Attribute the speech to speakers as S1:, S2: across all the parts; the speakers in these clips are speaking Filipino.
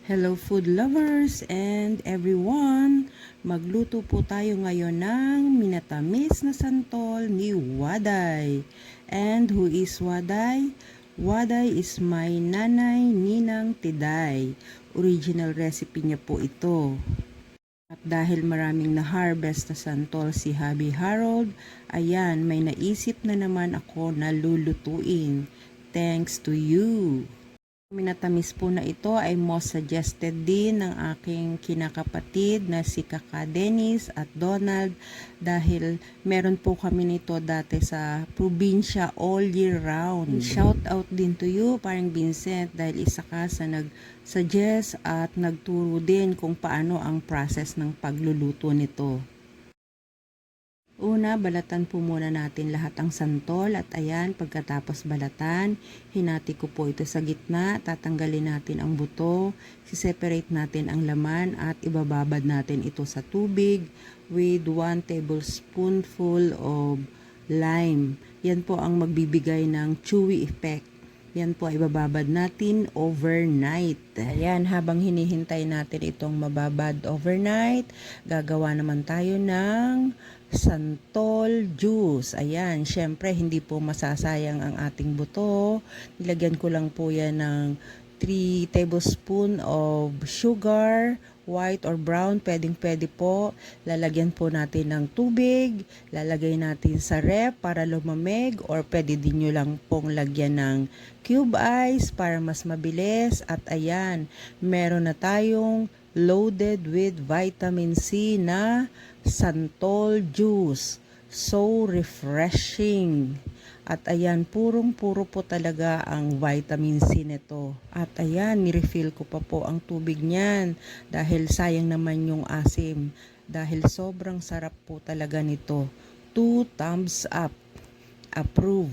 S1: Hello food lovers and everyone! Magluto po tayo ngayon ng minatamis na santol ni Waday. And who is Waday? Waday is my nanay Ninang Tiday. Original recipe niya po ito. At dahil maraming na-harvest na santol si Hubby Harold, ayan, may naisip na naman ako na lulutuin. Thanks to you! Minatamis po na ito ay most suggested din ng aking kinakapatid na si Kaka Dennis at Donald dahil meron po kami nito dati sa probinsya all year round. Shout out din to you, parang Vincent, dahil isa ka sa nag-suggest at nagturo din kung paano ang process ng pagluluto nito. Una, balatan po muna natin lahat ang santol at ayan, pagkatapos balatan, hinati ko po ito sa gitna, tatanggalin natin ang buto, siseparate natin ang laman at ibababad natin ito sa tubig with 1 tablespoonful of lime. Yan po ang magbibigay ng chewy effect. Yan po ay bababad natin overnight. Ayan, habang hinihintay natin itong mababad overnight, gagawa naman tayo ng santol juice. Ayan, syempre hindi po masasayang ang ating buto. Nilagyan ko lang po yan ng 3 tablespoon of sugar, white or brown, pwedeng-pwede po. Lalagyan po natin ng tubig, lalagay natin sa ref para lumamig or pwede din nyo lang pong lagyan ng cube ice para mas mabilis. At ayan, meron na tayong loaded with vitamin C na santol juice. So refreshing. At ayan, purong-puro po talaga ang vitamin C nito. At ayan, nirefill ko pa po ang tubig niyan dahil sayang naman yung asim. Dahil sobrang sarap po talaga nito. 2 thumbs up. Approve.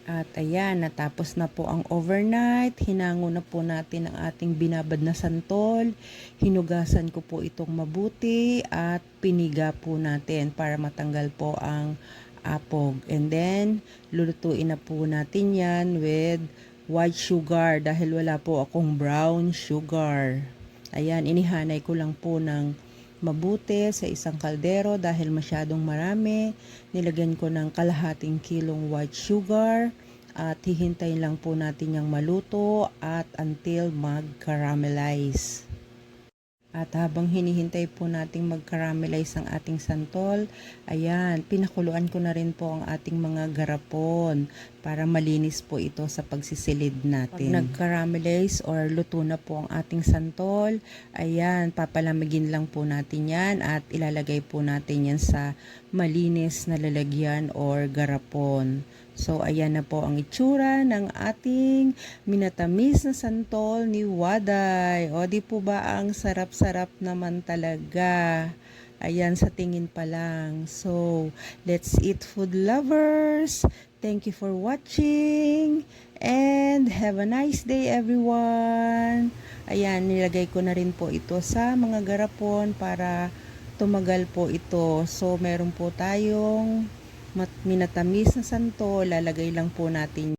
S1: At ayan, natapos na po ang overnight. Hinango na po natin ang ating binabad na santol. Hinugasan ko po itong mabuti at piniga po natin para matanggal po ang apog. And then, lulutuin na po natin yan with white sugar dahil wala po akong brown sugar. Ayan, inihanay ko lang po ng mabuti sa isang kaldero dahil masyadong marami. Nilagyan ko ng kalahating kilong white sugar at hihintayin lang po natin yung maluto at until mag-caramelize. At habang hinihintay po nating mag-caramelize ang ating santol, ayan, pinakuluan ko na rin po ang ating mga garapon para malinis po ito sa pagsisilid natin. Pag nag-caramelize or luto na po ang ating santol, ayan, papalamigin lang po natin yan at ilalagay po natin yan sa malinis na lalagyan or garapon. So, ayan na po ang itsura ng ating minatamis na santol ni Waday. O, di po ba ang sarap-sarap naman talaga? Ayan, sa tingin pa lang. So, let's eat, food lovers. Thank you for watching. And have a nice day, everyone. Ayan, nilagay ko na rin po ito sa mga garapon para tumagal po ito. So, meron po tayong minatamis na santol, lalagay lang po natin